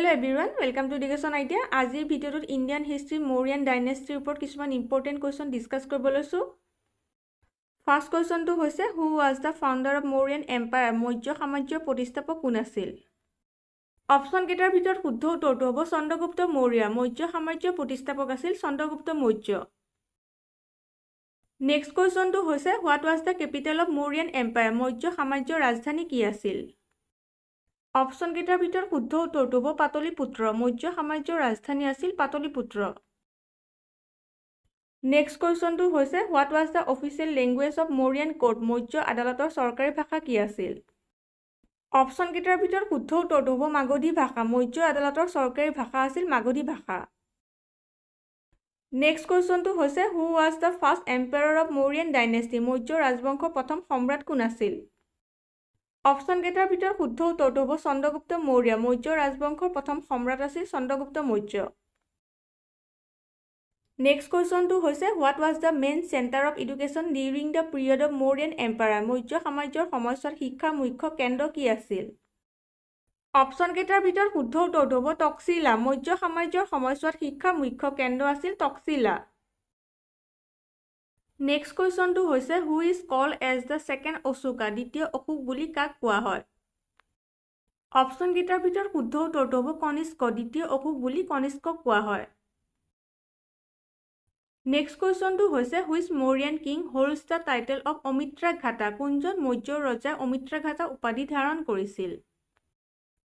Hello everyone, welcome to Education Idea. আজিৰ ভিডিঅ'টোত Indian history মৌৰ্যন ডাইনেষ্টিৰ ওপৰত কিছুমান ইম্পৰ্টেণ্ট কুৱেশ্যন ডিছকাছ কৰিব লৈছোঁ। ফাৰ্ষ্ট কুৱেশ্যনটো হৈছে who was the founder of Mauryan empire? Maurya সাম্ৰাজ্যৰ প্ৰতিষ্ঠাপক কোন আছিল? অপশ্যন কেইটাৰ ভিতৰত শুদ্ধ উত্তৰটো হ'ব চন্দ্ৰগুপ্ত মৌৰ্য। মৌৰ্য সাম্ৰাজ্যৰ প্ৰতিষ্ঠাপক আছিল চন্দ্ৰগুপ্ত মৌৰ্য। নেক্সট কুৱেশ্যনটো হৈছে what was the capital of Mauryan empire? Maurya সাম্ৰাজ্যৰ ৰাজধানী কি আছিল? অপশ্যন কেইটাৰ ভিতৰত শুদ্ধ উত্তৰটো হ'ব পাটলিপুত্ৰ। মৌৰ্য সাম্ৰাজ্যৰ ৰাজধানী আছিল পাটলিপুত্ৰ। নেক্সট কুৱেশ্যনটো হৈছে what was the official language of Mauryan court? Maurya আদালতৰ চৰকাৰী ভাষা কি আছিল? অপশ্যন কেইটাৰ ভিতৰত শুদ্ধ উত্তৰটো হ'ব মাগধী ভাষা। মৌৰ্য আদালতৰ চৰকাৰী ভাষা আছিল মাগধী ভাষা। নেক্সট কুৱেশ্যনটো হৈছে who was the first empire of Mauryan dynasty? Maurya ৰাজবংশৰ প্ৰথম সম্ৰাট কোন আছিল? অপশ্যন কেইটাৰ ভিতৰত শুদ্ধ উত্তৰটো হ'ব চন্দ্ৰগুপ্ত মৌৰ্য। মৌৰ্য ৰাজবংশৰ প্ৰথম সম্ৰাট আছিল চন্দ্ৰগুপ্ত মৌৰ্য। নেক্সট কুৱেশ্যনটো হৈছে what was the main centre of education during the period of Mauryan empire? Maurya সাম্ৰাজ্যৰ সময়ছোৱাত শিক্ষাৰ মুখ্য কেন্দ্ৰ কি আছিল? অপশ্যন কেইটাৰ ভিতৰত শুদ্ধ উত্তৰটো হ'ব তক্ষশিলা। মৌৰ্য সাম্ৰাজ্যৰ সময়ছোৱাত শিক্ষাৰ মুখ্য কেন্দ্ৰ আছিল তক্ষশিলা। নেক্সট কুৱেশ্যনটো হৈছে who is called as the second Ashoka? দ্বিতীয় অশোক বুলি কাক কোৱা হয়? অপশ্যন কেইটাৰ ভিতৰত শুদ্ধ উত্তৰটো হ'ব কনিষ্ক। দ্বিতীয় অশোক বুলি কনিষ্কক কোৱা হয়। নেক্সট কুৱেশ্যনটো হৈছে which Mauryan king holds the title of Amitraghata? কোনজন মৌৰ্য ৰজাই অমিত্ৰাঘাতা উপাধি ধাৰণ কৰিছিল?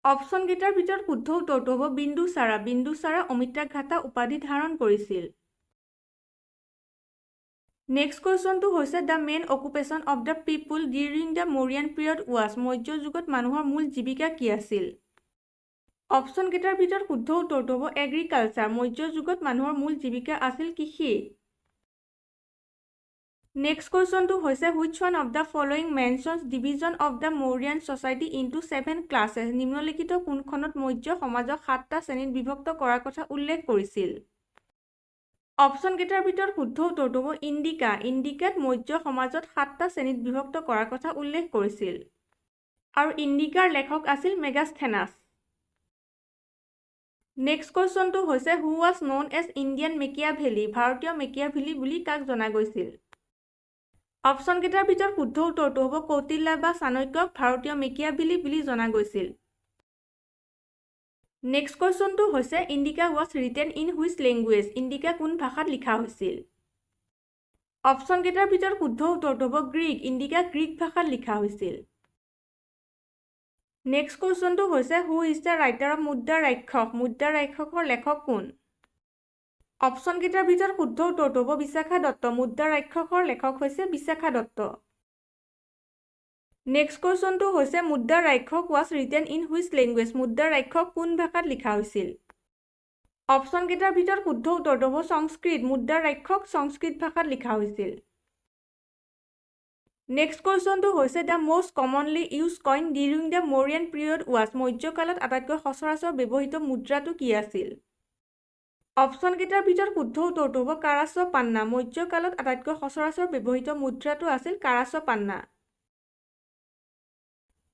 অপশ্যন কেইটাৰ ভিতৰত শুদ্ধ উত্তৰটো হ'ব বিন্দুসাৰা। বিন্দুসাৰা অমিত্ৰাঘাতা উপাধি ধাৰণ কৰিছিল। নেক্সট কুৱেশ্যনটো হৈছে the main occupation of the people during the Mauryan period was? Maurya যুগত মানুহৰ মূল জীৱিকা কি আছিল? অপশ্যন কেইটাৰ ভিতৰত শুদ্ধ উত্তৰটো হ'ব এগ্ৰিকালচাৰ। মৌৰ্য যুগত মানুহৰ মূল জীৱিকা আছিল কৃষি। নেক্সট কুৱেশ্যনটো হৈছে which one of the following mentions division of the Mauryan society into 7 classes? নিম্নলিখিত কোনখনত মৌৰ্য সমাজক 7টা শ্ৰেণীত বিভক্ত কৰাৰ কথা উল্লেখ কৰিছিল? অপশ্যন কেইটাৰ ভিতৰত শুদ্ধ উত্তৰটো হ'ব ইণ্ডিকা। ইণ্ডিকাত মৌৰ্য সমাজত 7টা শ্ৰেণীত বিভক্ত কৰাৰ কথা উল্লেখ কৰিছিল। আৰু ইণ্ডিকাৰ লেখক আছিল মেগাস্থেনাছ। নেক্সট কুৱেশ্যনটো হৈছে who was known as Indian Machiavelli? ভাৰতীয় মেকিয়াভেলি বুলি কাক জনা গৈছিল? অপশ্যন কেইটাৰ ভিতৰত শুদ্ধ উত্তৰটো হ'ব কৌটিল্য বা চাণক্যক ভাৰতীয় মেকিয়াভেলি বুলি জনা গৈছিল। নেক্সট কুৱেশ্যনটো হৈছে Indica was written in which language? Indica কোন ভাষাত লিখা হৈছিল? অপশ্যন কেইটাৰ ভিতৰত শুদ্ধ উত্তৰটো হ'ব গ্ৰীক। ইণ্ডিকা গ্ৰীক ভাষাত লিখা হৈছিল। নেক্সট কুৱেশ্যনটো হৈছে who is the writer of মুদ্ৰা ৰাক্ষস? মুদ্ৰা ৰাক্ষসৰ লেখক কোন? অপশ্যন কেইটাৰ ভিতৰত শুদ্ধ উত্তৰটো হ'ব বিশাখা দত্ত। মুদ্ৰা ৰাক্ষসৰ লেখক হৈছে বিশাখা দত্ত। নেক্সট কুৱেশ্যনটো হৈছে মুদ্ৰা ৰাক্ষস was written in which language? মুদ্ৰা ৰাক্ষস কোন ভাষাত লিখা হৈছিল? অপশ্যন কেইটাৰ ভিতৰত শুদ্ধ উত্তৰটো হ'ব সংস্কৃত। মুদ্ৰা ৰাক্ষস সংস্কৃত ভাষাত লিখা হৈছিল। নেক্সট কুৱেশ্যনটো হৈছে the most commonly use coin during the Mauryan period was? Maurya কালত আটাইতকৈ সচৰাচৰ ব্যৱহৃত মুদ্ৰাটো কি আছিল? অপশ্যন কেইটাৰ ভিতৰত শুদ্ধ উত্তৰটো হ'ব কাৰাচ পান্না। মৌৰ্য কালত আটাইতকৈ সচৰাচৰ ব্যৱহৃত মুদ্ৰাটো আছিল কাৰাচ পান্না।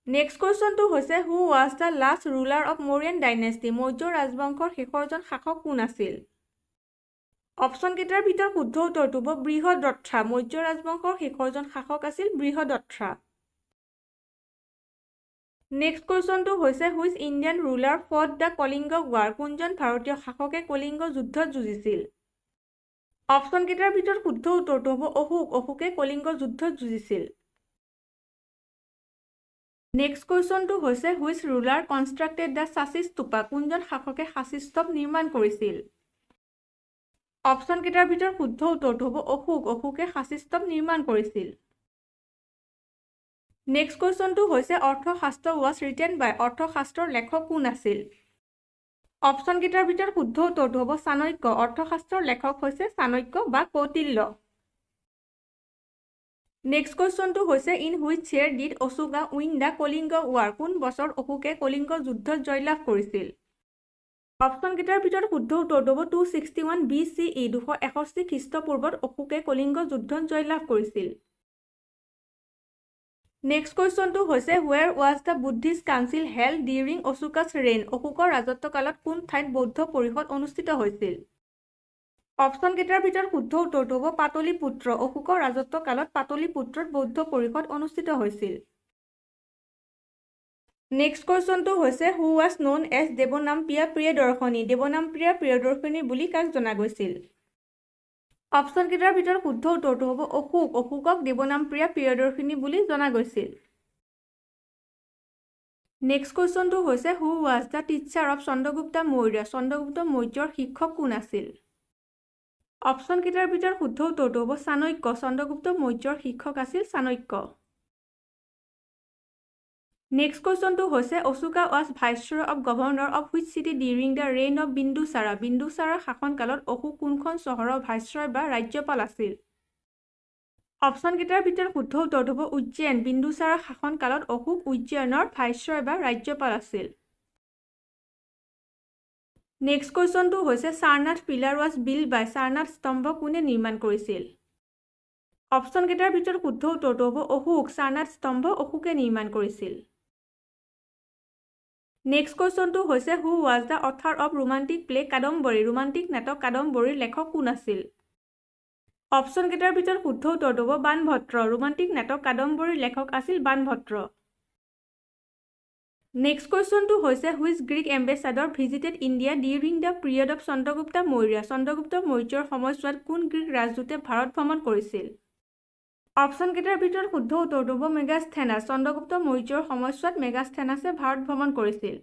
নেক্সট কুৱেশ্যনটো হৈছে who was the last ruler of Mauryan dynasty? Maurya ৰাজবংশৰ শেষৰজন শাসক কোন আছিল? অপশ্যন কেইটাৰ ভিতৰত শুদ্ধ উত্তৰটো হ'ব বৃহদত্থা। মৌৰ্য ৰাজবংশৰ শেষৰজন শাসক আছিল বৃহদত্থা। নেক্সট কুৱেশ্যনটো হৈছে which Indian ruler fought the Kalinga war? কোনজন ভাৰতীয় শাসকে কলিংগ যুদ্ধত যুঁজিছিল? অপশ্যন কেইটাৰ ভিতৰত শুদ্ধ উত্তৰটো হ'ব অশোক। অশোকে কলিংগ যুদ্ধত যুঁজিছিল। নেক্সট কুৱেশ্যনটো হৈছে which ruler constructed the সাঁচী stupa? কোনজন শাসকে সাঁচী স্তূপ নিৰ্মাণ কৰিছিল? অপশ্যন কেইটাৰ ভিতৰত শুদ্ধ উত্তৰটো হ'ব অশোক। অশোকে সাঁচী স্তূপ নিৰ্মাণ কৰিছিল। নেক্সট কুৱেশ্যনটো হৈছে অৰ্থশাস্ত্ৰ ৱাজ ৰিটেন বাই? অৰ্থশাস্ত্ৰৰ লেখক কোন আছিল? অপশ্যন কেইটাৰ ভিতৰত শুদ্ধ উত্তৰটো হ'ব চাণক্য। অৰ্থশাস্ত্ৰৰ লেখক হৈছে চাণক্য বা কৌটিল্য। নেক্সট কুৱেশ্যনটো হৈছে in which year did Ashoka win the Kalinga war? কোন বছৰত অশোকে কলিংগ যুদ্ধত জয়লাভ কৰিছিল? অপশ্যন কেইটাৰ ভিতৰত শুদ্ধ উত্তৰটো হ'ব 261 BCE। 261 খ্ৰীষ্টপূৰ্বত অশোকে কলিংগ যুদ্ধত জয়লাভ কৰিছিল। নেক্সট কুৱেশ্যনটো হৈছে where was the Buddhist council held during Ashoka's reign অশোকৰ ৰাজত্বকালত কোন ঠাইত বৌদ্ধ পৰিষদ অনুষ্ঠিত হৈছিল অপশ্যনকেইটাৰ ভিতৰত শুদ্ধ উত্তৰটো হ'ব পাটলিপুত্ৰ অশোকৰ ৰাজত্বকালত পাটলিপুত্ৰত বৌদ্ধ পৰিষদ অনুষ্ঠিত হৈছিল নেক্সট কুৱেশ্যনটো হৈছে who was known as দেৱনামপ্ৰিয়া Priyadarshini দেৱনামপ্ৰিয়া Priyadarshini বুলি কাক জনা গৈছিল অপশ্যনকেইটাৰ ভিতৰত শুদ্ধ উত্তৰটো হ'ব অশোকক দেৱনামপ্ৰিয়া প্ৰিয়দৰ্শিনী বুলি জনা গৈছিল নেক্সট কুৱেশ্যনটো হৈছে who was the teacher of Chandragupta Maurya Chandragupta মৌৰ্যৰ শিক্ষক কোন আছিল অপশ্যনকেইটাৰ ভিতৰত শুদ্ধ উত্তৰটো হ'ব চাণক্য চন্দ্ৰগুপ্ত মৌৰ্যৰ শিক্ষক আছিল চাণক্য নেক্সট কুৱেশ্যনটো হৈছে Ashoka was viceroy of governor of which city during the reign of Bindusara Bindusara শাসনকালত অশোক কোনখন চহৰৰ ভাইচৰয় বা ৰাজ্যপাল আছিল অপশ্যনকেইটাৰ ভিতৰত শুদ্ধ উত্তৰটো হ'ব উজ্জয়ন বিন্দুসাৰা শাসনকালত অশোক উজ্জয়নৰ ভাইচৰয় বা ৰাজ্যপাল আছিল নেক্সট কুৱেশ্যনটো হৈছে সাৰনাথ পিলাৰ ৱাজ বিল্ড বাই সাৰনাথ স্তম্ভ কোনে নিৰ্মাণ কৰিছিল অপশ্যনকেইটাৰ ভিতৰত শুদ্ধ উত্তৰটো হ'ব অশোক সাৰনাথ স্তম্ভ অশোকে নিৰ্মাণ কৰিছিল নেক্সট কুৱেশ্যনটো হৈছে who was the অথাৰ of romantic play Kadambari romantic নাটক কাদম্বৰীৰ লেখক কোন আছিল অপশ্যনকেইটাৰ ভিতৰত শুদ্ধ উত্তৰটো হ'ব বাণভট্ট ৰোমান্টিক নাটক কাদম্বৰীৰ লেখক আছিল বাণভট্ট নেক্সট কুৱেশ্যনটো হৈছে which Greek ambassador visited India during the period of Chandragupta Maurya Chandragupta মৌৰ্যৰ সময়ছোৱাত কোন গ্ৰীক ৰাজদূতে ভাৰত ভ্ৰমণ কৰিছিল অপশ্যনকেইটাৰ ভিতৰত শুদ্ধ উত্তৰটো হ'ব মেগাস্থেনাছ চন্দ্ৰগুপ্ত মৌৰ্যৰ সময়ছোৱাত মেগাস্থেনাছে ভাৰত ভ্ৰমণ কৰিছিল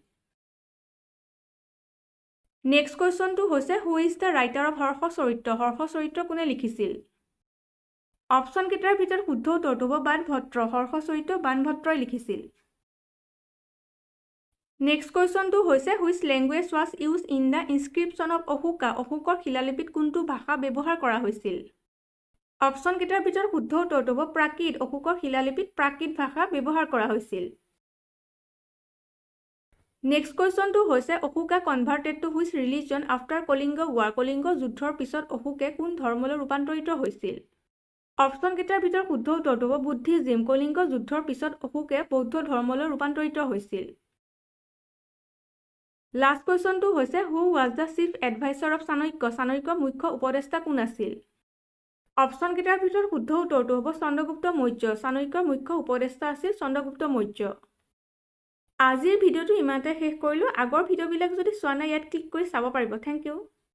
নেক্সট কুৱেশ্যনটো হৈছে who is the writer of Harshacharita কোনে লিখিছিল অপশ্যনকেইটাৰ ভিতৰত শুদ্ধ উত্তৰটো হ'ব বাণভট্ট হৰ্ষচৰিত্ৰ বাণভট্টই লিখিছিল নেক্সট কুৱেশ্যনটো হৈছে which language was use in the inscription of Ashoka অশোকৰ শিলালিপিত কোনটো ভাষা ব্যৱহাৰ কৰা হৈছিল অপশ্যনকেইটাৰ ভিতৰত শুদ্ধ উত্তৰটো হ'ব প্ৰাকৃত অশোকৰ শিলালিপিত প্ৰাকৃত ভাষা ব্যৱহাৰ কৰা হৈছিল নেক্সট কুৱেশ্যনটো হৈছে Ashoka converted to which religion after Kalinga war Kalinga যুদ্ধৰ পিছত অশোকে কোন ধৰ্মলৈ ৰূপান্তৰিত হৈছিল অপশ্যনকেইটাৰ ভিতৰত শুদ্ধ উত্তৰটো হ'ব বুদ্ধিজিম কলিংগ যুদ্ধৰ পিছত অশোকে বৌদ্ধ ধৰ্মলৈ ৰূপান্তৰিত হৈছিল লাষ্ট কুৱেশ্যনটো হৈছে who was the chief adviser of চাণক্যৰ মুখ্য উপদেষ্টা কোন আছিল অপশ্যনকেইটাৰ ভিতৰত শুদ্ধ উত্তৰটো হ'ব চন্দ্ৰগুপ্ত মৌৰ্য চাণক্যৰ মুখ্য উপদেষ্টা আছিল চন্দ্ৰগুপ্ত মৌৰ্য আজিৰ ভিডিঅ'টো ইমানতে শেষ কৰিলোঁ আগৰ ভিডিঅ'বিলাক যদি চোৱা নাই ইয়াত ক্লিক কৰি চাব পাৰিব থেংক ইউ